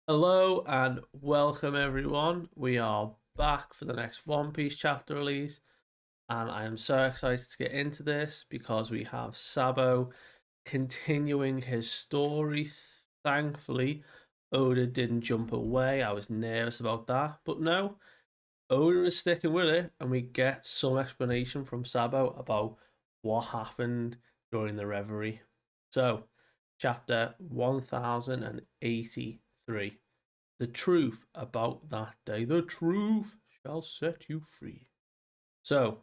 Hello and welcome everyone. We are back for the next One Piece chapter release, and I am so excited to get into this because we have Sabo continuing his story. Thankfully, Oda didn't jump away. I was nervous about that, but no, Oda is sticking with it, and we get some explanation from Sabo about what happened during the Reverie. So, chapter 1083. The truth about that day. The truth shall set you free. So,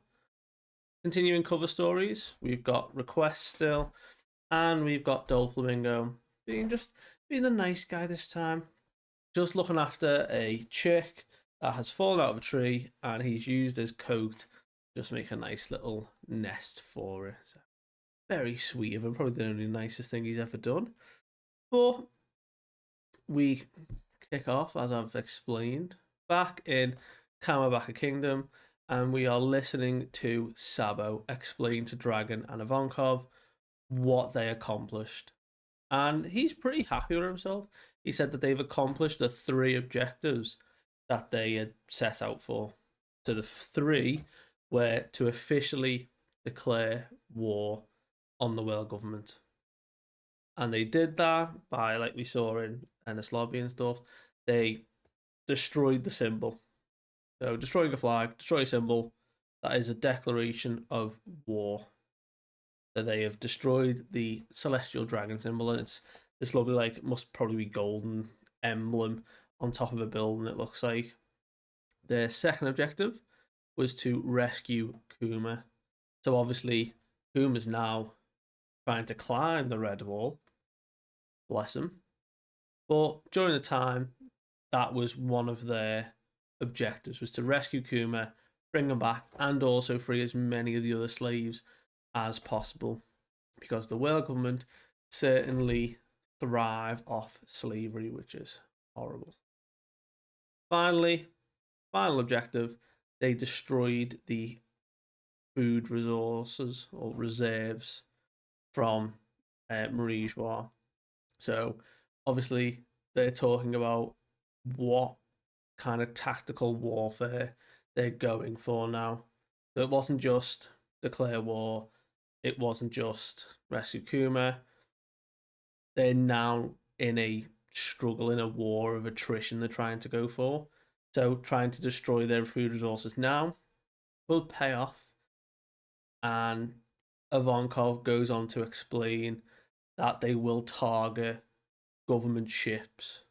continuing cover stories, we've got requests still, and we've got Doflamingo being the nice guy this time. Just looking after a chick that has fallen out of a tree, and he's used his coat just to make a nice little nest for it. So, very sweet of him, probably the only nicest thing he's ever done. But we kick off, as I've explained, back in Kamabaka Kingdom, and we are listening to Sabo explain to Dragon and Ivankov what they accomplished. And he's pretty happy with himself. He said that they've accomplished the three objectives that they had set out for. So the three were to officially declare war on the world government. And they did that by, like we saw in Ennis Lobby and stuff, they destroyed the symbol. So destroying a flag, destroy a symbol, that is a declaration of war. So they have destroyed the celestial dragon symbol, and it's this lovely, like, it must probably be golden emblem on top of a building, it looks like. Their second objective was to rescue Kuma. So obviously, Kuma's now trying to climb the red wall. Bless him. But during the time, that was one of their objectives, was to rescue Kuma, bring him back, and also free as many of the other slaves as possible, because the world government certainly thrive off slavery, which is horrible. Finally, final objective, they destroyed the food resources or reserves from Marie-Joie. So obviously they're talking about what kind of tactical warfare they're going for now. So it wasn't just declare war, it wasn't just rescue Kuma. They're now in a struggle, in a war of attrition they're trying to go for. So trying to destroy their food resources now will pay off. And Ivankov goes on to explain that they will target government ships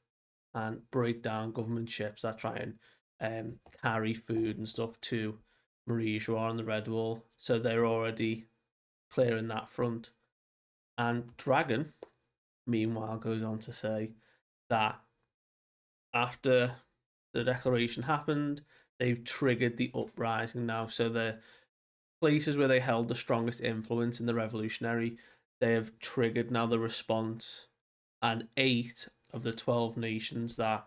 and break down government ships that try and carry food and stuff to Marie-Joie on the Red Wall. So they're already clearing that front. And Dragon, meanwhile, goes on to say that after the declaration happened, they've triggered the uprising now. So the places where they held the strongest influence in the revolutionary, they have triggered now the response. And 8 of the 12 nations that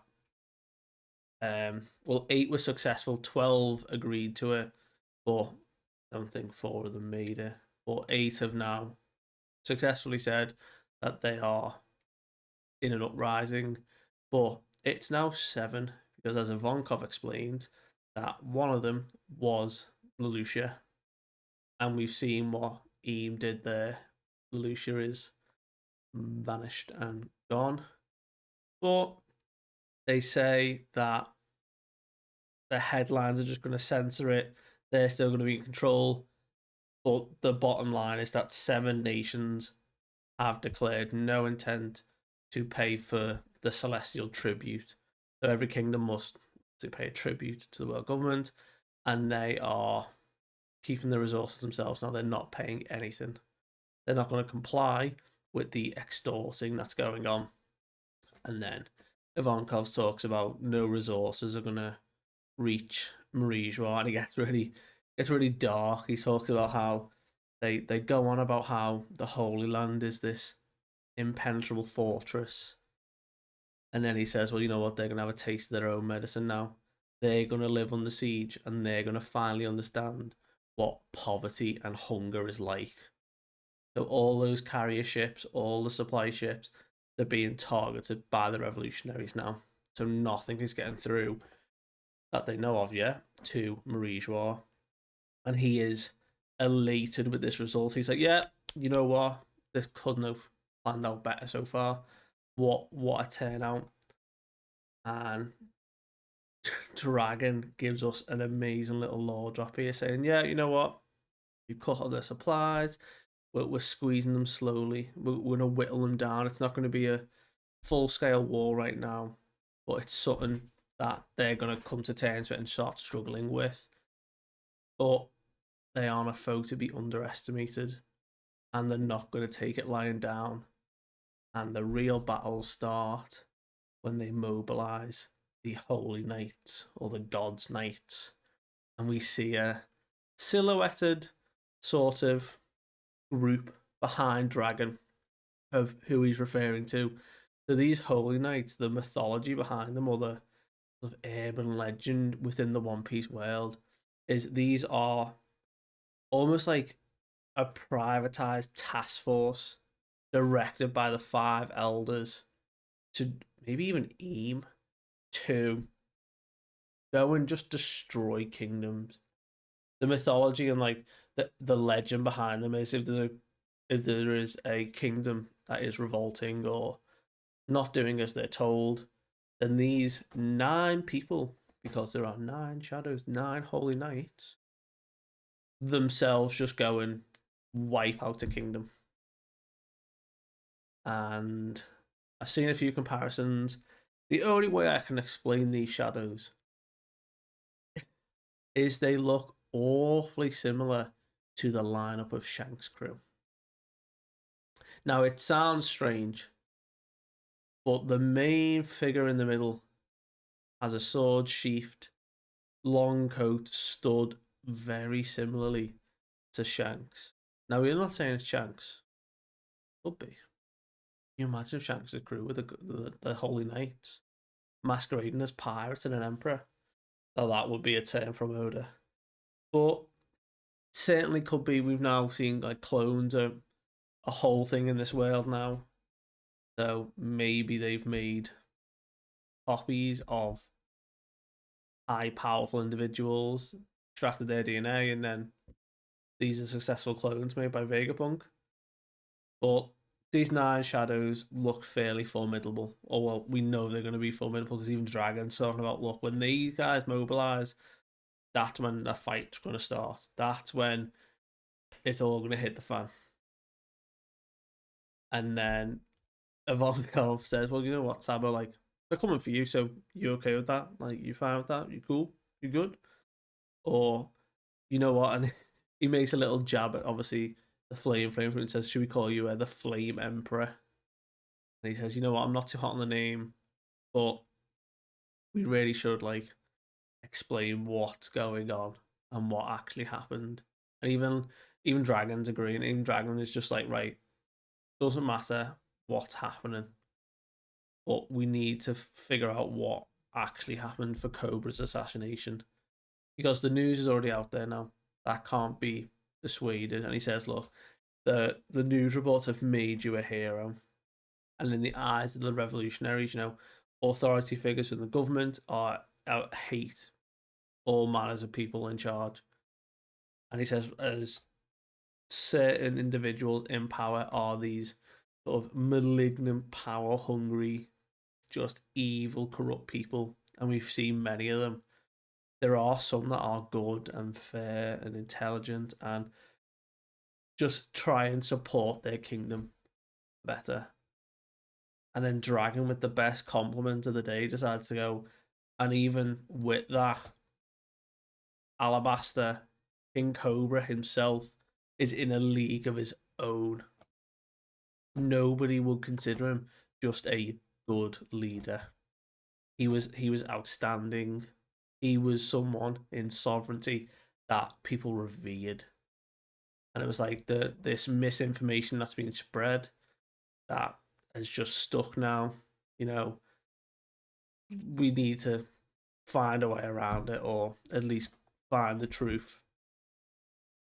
8 were successful, 12 agreed to it, but I don't think 4 of them made it. But 8 have now successfully said that they are in an uprising. But it's now 7, because as Ivankov explained, that one of them was Lelouch. And we've seen what Eam did there. Lelouch is vanished and gone. But they say that the headlines are just going to censor it. They're still going to be in control. But the bottom line is that 7 nations have declared no intent to pay for the celestial tribute. So every kingdom must pay a tribute to the world government, and they are keeping the resources themselves. Now they're not paying anything. They're not going to comply with the extorting that's going on. And then Ivankov talks about no resources are going to reach Marie-Joie, and he gets really dark. He talks about how they go on about how the Holy Land is this impenetrable fortress. And then he says, well, you know what? They're going to have a taste of their own medicine now. They're going to live under siege, and they're going to finally understand what poverty and hunger is like. So all those carrier ships, all the supply ships, they're being targeted by the revolutionaries now. so nothing is getting through that they know of yet to Marie-Joie. And he is elated with this result. He's like, yeah, you know what? This couldn't have planned out better so far. What a turnout. And Dragon gives us an amazing little lore drop here saying, yeah, you know what? You cut all their supplies. We're squeezing them slowly. We're going to whittle them down. It's not going to be a full-scale war right now, but it's something that they're going to come to terms with and start struggling with. But they aren't a foe to be underestimated, and they're not going to take it lying down. And the real battles start when they mobilize the Holy Knights, or the God's Knights. And we see a silhouetted sort of group behind Dragon of who he's referring to. So these Holy Knights, the mythology behind them, or the sort of urban legend within the One Piece world, is these are almost like a privatized task force directed by the five elders to maybe even aim to go and just destroy kingdoms. The mythology and like the legend behind them is if there is a kingdom that is revolting or not doing as they're told, then these 9 people, because there are 9 shadows, 9 holy knights, themselves just go and wipe out a kingdom. And I've seen a few comparisons. The only way I can explain these shadows is they look awfully similar to the lineup of Shanks' crew. Now, it sounds strange, but the main figure in the middle has a sword sheathed, long coat, stood very similarly to Shanks. Now, we're not saying it's Shanks. Could be. Can you imagine if Shanks' crew with the Holy Knights masquerading as pirates and an emperor? Now, that would be a turn from Oda. But certainly could be. We've now seen like clones are a whole thing in this world now. So maybe they've made copies of high powerful individuals, extracted their DNA, and then these are successful clones made by Vegapunk. But these 9 shadows look fairly formidable. Or well, we know they're going to be formidable because even Dragon's talking about, look, when these guys mobilize, that's when the fight's going to start. That's when it's all going to hit the fan. And then Ivankov says, well, you know what, Sabo, like, they're coming for you, so you okay with that? Like, you fine with that? You cool? You good? Or, you know what, and he makes a little jab at, obviously, the Flame Frame and says, should we call you the Flame Emperor? And he says, you know what, I'm not too hot on the name, but we really should, like, explain what's going on and what actually happened. And even Dragon's agreeing. Even Dragon is just like, right, doesn't matter what's happening, but we need to figure out what actually happened for Cobra's assassination, because the news is already out there now. That can't be dissuaded. And he says, look, the news reports have made you a hero, and in the eyes of the revolutionaries, you know, authority figures in the government are hate all manners of people in charge. And he says, as certain individuals in power are these sort of malignant, power hungry, just evil, corrupt people, and we've seen many of them. There are some that are good and fair and intelligent and just try and support their kingdom better. And then Dragon, with the best compliment of the day, decides to go, and even with that, Alabaster, King Cobra himself, is in a league of his own. Nobody would consider him just a good leader. He was outstanding. He was someone in sovereignty that people revered. And it was like this misinformation that's been spread that has just stuck now. You know, we need to find a way around it, or at least find the truth.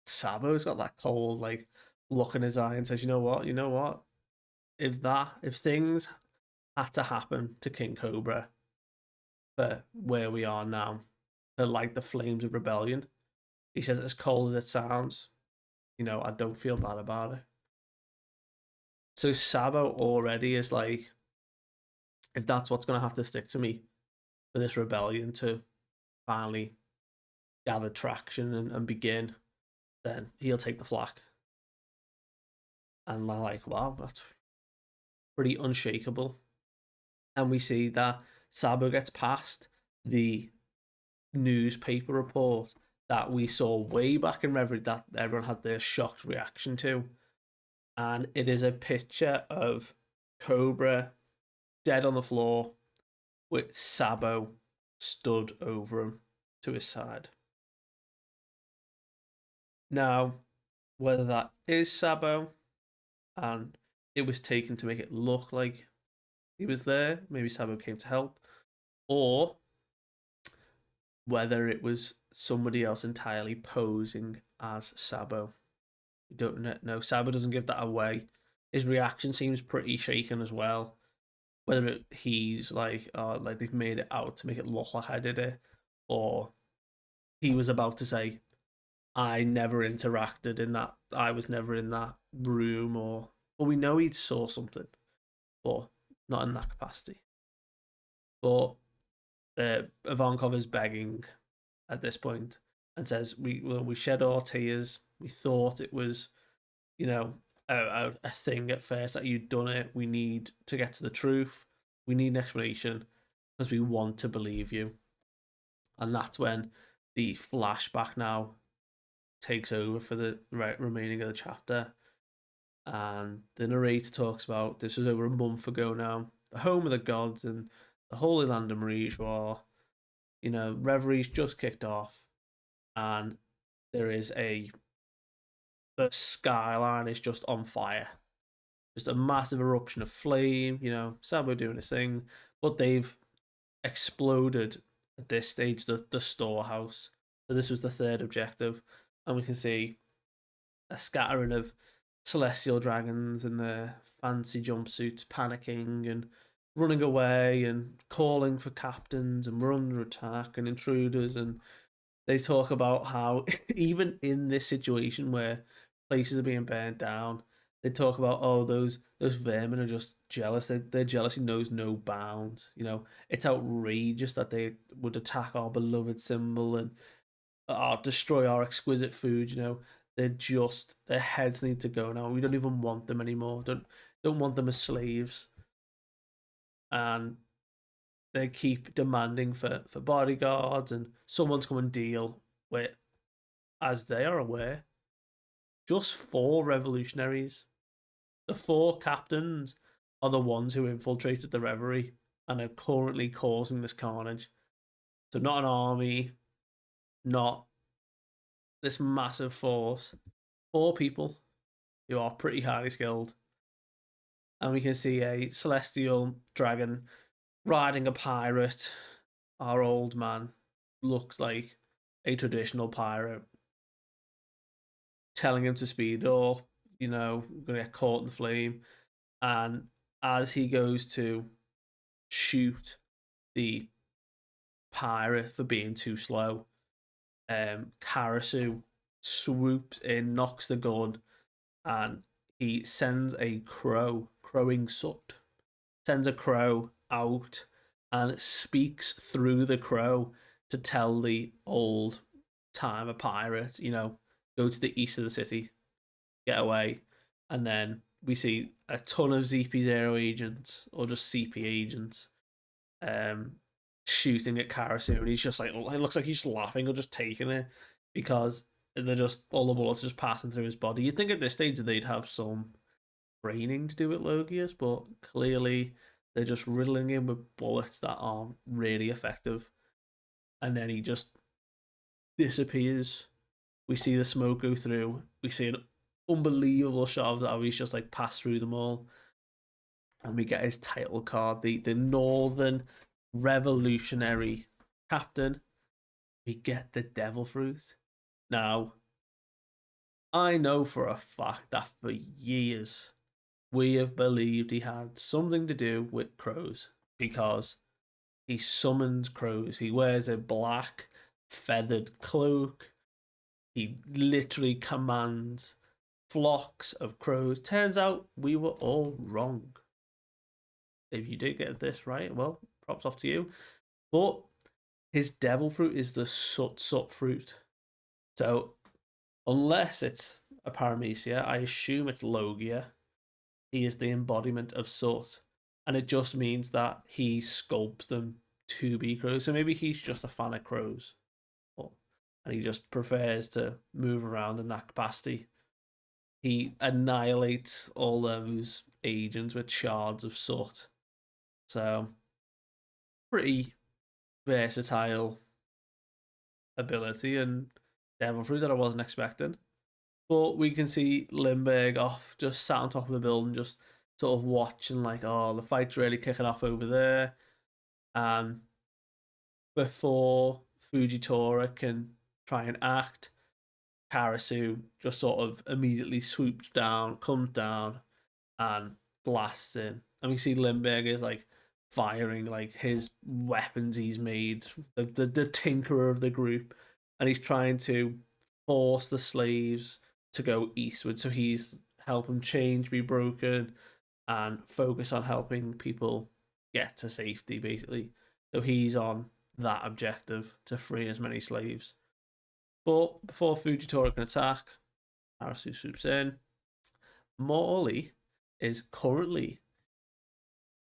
Sabo's got that cold like look in his eye and says, you know what? If things had to happen to King Cobra, for where we are now, to light the flames of rebellion. He says, as cold as it sounds, I don't feel bad about it. So Sabo already is like, if that's what's going to have to stick to me for this rebellion to finally gather traction and begin, then he'll take the flak. And they're like, wow, that's pretty unshakable. And we see that Sabo gets past the newspaper report that we saw way back in Reverie that everyone had their shocked reaction to. And it is a picture of Cobra dead on the floor with Sabo stood over him to his side. Now, whether that is Sabo and it was taken to make it look like he was there, maybe Sabo came to help, or whether it was somebody else entirely posing as Sabo. We don't know. Sabo doesn't give that away. His reaction seems pretty shaken as well. Whether he's like, like they've made it out to make it look like I did it, or he was about to say, I never interacted in that. I was never in that room, or well, we know he saw something, but not in that capacity. But Ivankov is begging at this point and says, "We shed our tears. We thought it was, a thing at first that you'd done it. We need to get to the truth. We need an explanation because we want to believe you." And that's when the flashback now takes over for the remaining of the chapter. And the narrator talks about this was over a month ago now, the home of the gods and the Holy Land of Marijois. Reverie's just kicked off, and there is the skyline is just on fire. Just a massive eruption of flame, Sabo doing his thing, but they've exploded at this stage the storehouse. So this was the third objective, and we can see a scattering of celestial dragons in their fancy jumpsuits panicking and running away and calling for captains, and we're under attack and intruders. And they talk about how even in this situation where places are being burned down, they talk about, those vermin are just jealous. Their jealousy knows no bounds. It's outrageous that they would attack our beloved symbol and destroy our exquisite food. Their heads need to go now. We don't even want them anymore. Don't want them as slaves. And they keep demanding for bodyguards and someone to come and deal with, as they are aware, just 4 revolutionaries. The 4 captains are the ones who infiltrated the Reverie and are currently causing this carnage. So not an army, not this massive force. 4 people who are pretty highly skilled. And we can see a celestial dragon riding a pirate. Our old man looks like a traditional pirate, telling him to speed up, gonna get caught in the flame. And as he goes to shoot the pirate for being too slow, Karasu swoops in, knocks the gun, and he sends a crowing soot, sends a crow out and speaks through the crow to tell the old timer pirate, go to the east of the city, get away. And then we see a ton of ZP0 agents, or just CP agents, shooting at Karasu, and he's just like, it looks like he's just laughing or just taking it, because they're just, all the bullets are just passing through his body. You'd think at this stage they'd have some training to do it, Logius, but clearly they're just riddling him with bullets that aren't really effective. And then he just disappears. We see the smoke go through. We see an unbelievable shot of that. He's just like passed through them all. And we get his title card, the Northern Revolutionary Captain. We get the Devil Fruit. Now, I know for a fact that for years we have believed he had something to do with crows, because He summons crows. He wears a black feathered cloak. He literally commands flocks of crows. Turns out we were all wrong. If you did get this right, well, props off to you. But his devil fruit is the sut fruit. So unless it's a paramecia, I assume it's Logia. He is the embodiment of sut. And it just means that he sculpts them to be crows. So maybe he's just a fan of crows. And he just prefers to move around in that capacity. He annihilates all those agents with shards of soot. So, pretty versatile ability and devil fruit that I wasn't expecting. But we can see Lindbergh off, just sat on top of the building, just sort of watching, like, oh, the fight's really kicking off over there. And before Fujitora can try and act, Karasu just sort of immediately swoops down, comes down, and blasts in. And we see Lindbergh is like firing like his weapons he's made, the tinkerer of the group, and he's trying to force the slaves to go eastward. So he's helping change be broken and focus on helping people get to safety, basically. So he's on that objective to free as many slaves. But before Fujitora can attack, Karasu swoops in. Morley is currently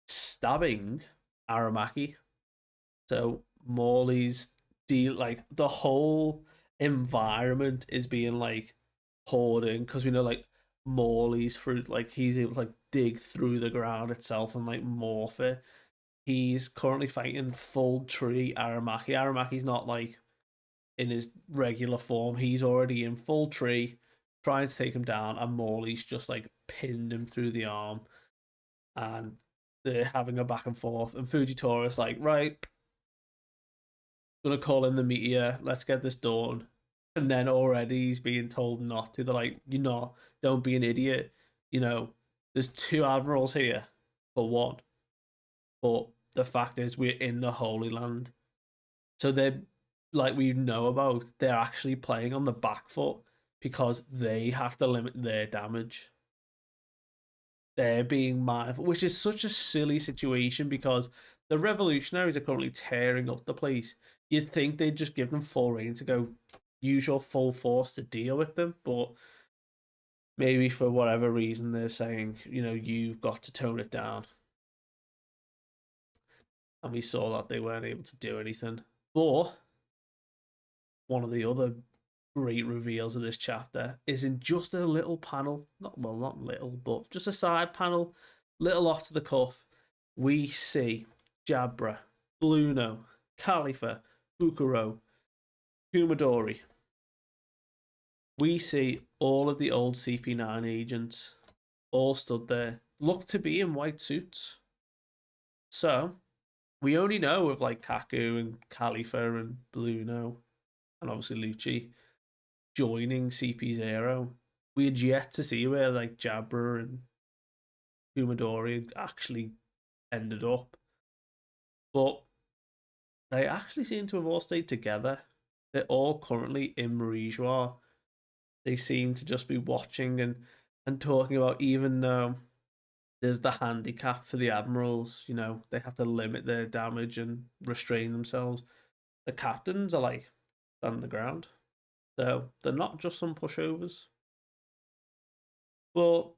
stabbing Aramaki. So Morley's deal, like the whole environment is being like hoarding because we know like Morley's fruit, like he's able to like dig through the ground itself and like morph it. He's currently fighting full tree Aramaki. Aramaki's not like in his regular form. He's already in full tree, trying to take him down, and Morley's just like pinned him through the arm, and they're having a back and forth. And Fujitori's like, right, gonna call in the meteor. Let's get this done. And then already he's being told not to. They're like, you know, don't be an idiot. You know, there's two admirals here for one, but the fact is we're in the Holy Land, so they're like we know about, they're actually playing on the back foot because they have to limit their damage. They're being mindful, which is such a silly situation because the revolutionaries are currently tearing up the place. You'd think they'd just give them full reign to go use your full force to deal with them, but maybe for whatever reason they're saying, you know, you've got to tone it down. And we saw that they weren't able to do anything. But one of the other great reveals of this chapter is in just a little panel, not little, but just a side panel, little off to the cuff. We see Jabra, Bluno, Khalifa, Bukuro, Kumadori. We see all of the old CP9 agents all stood there, look to be in white suits. So we only know of like Kaku and Khalifa and Bluno, and obviously Lucci joining CP0. We had yet to see where like Jabra and Kumadori actually ended up, but they actually seem to have all stayed together. They're all currently in Marijois. They seem to just be watching and talking about, even though there's the handicap for the admirals, you know, they have to limit their damage and restrain themselves. The captains are like on the ground. So they're not just some pushovers. But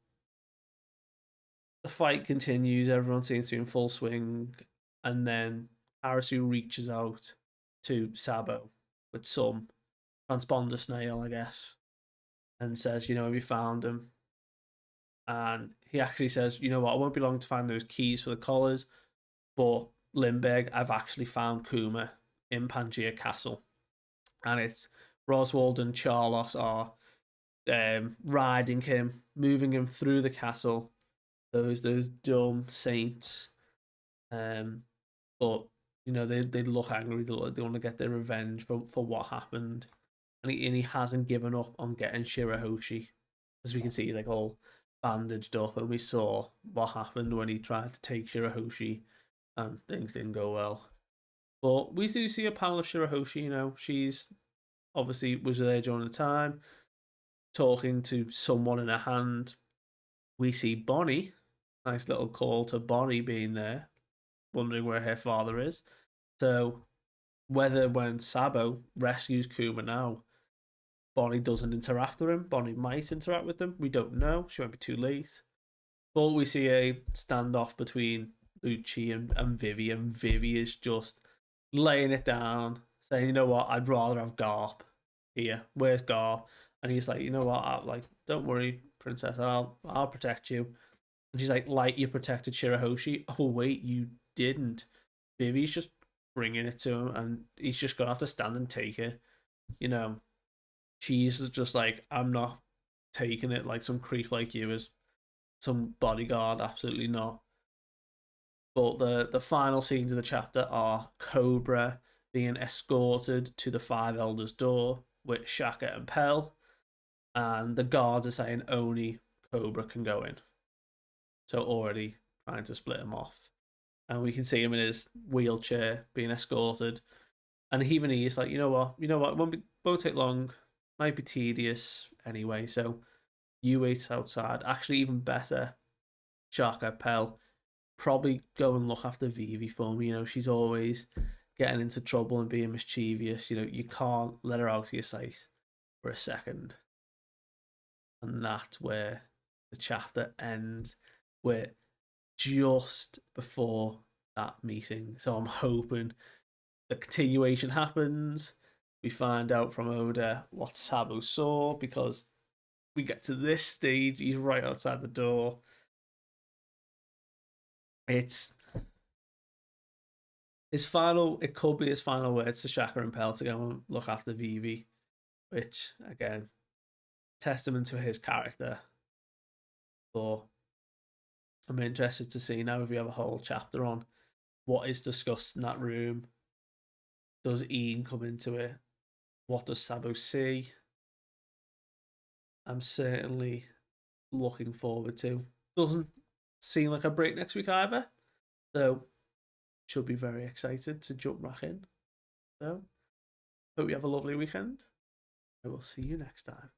the fight continues, everyone seems to be in full swing, and then Karasu reaches out to Sabo with some transponder snail, I guess, and says, you know, have you found him? And he actually says, you know what, I won't be long to find those keys for the collars, but Lindbergh, I've actually found Kuma in Pangaea Castle. And it's Roswald and Charlos are riding him, moving him through the castle. Those dumb saints. But you know, they look angry. They want to get their revenge for what happened, and he hasn't given up on getting Shirahoshi, as we can see he's like all bandaged up, and we saw what happened when he tried to take Shirahoshi, and things didn't go well. But we do see a panel of Shirahoshi, she's obviously was there during the time, talking to someone in her hand. We see Bonnie, nice little call to Bonnie being there, wondering where her father is. So whether when Sabo rescues Kuma now, Bonnie doesn't interact with him, Bonnie might interact with them. We don't know. She might be too late. But we see a standoff between Lucci and Vivi, and Vivi is just laying it down, saying, "You know what? I'd rather have Garp here. Where's Garp?" And he's like, "You know what? Don't worry, Princess. I'll protect you." And she's like you protected Shirahoshi. Oh wait, you didn't. Vivi's just bringing it to him, and he's just gonna have to stand and take it. You know, she's just like, I'm not taking it like some creep like you as some bodyguard. Absolutely not. But the final scenes of the chapter are Cobra being escorted to the Five Elders' door with Shaka and Pell, and the guards are saying only Cobra can go in. So already trying to split him off. And we can see him in his wheelchair being escorted. And even he's like, you know what, won't take long, might be tedious anyway, so you wait outside. Actually, even better, Shaka, Pell, probably go and look after Vivi for me. She's always getting into trouble and being mischievous. You can't let her out of your sight for a second. And that's where the chapter ends. We're just before that meeting. So I'm hoping the continuation happens. We find out from Oda what Sabo saw, because we get to this stage, he's right outside the door. It's it could be his final words to Shaka and Pell to go and look after Vivi, which again, testament to his character. But I'm interested to see now if we have a whole chapter on what is discussed in that room. Does Ian come into it? What does Sabo see? I'm certainly looking forward to. Doesn't seem like a break next week either. So should be very excited to jump back in. So hope you have a lovely weekend. I will see you next time.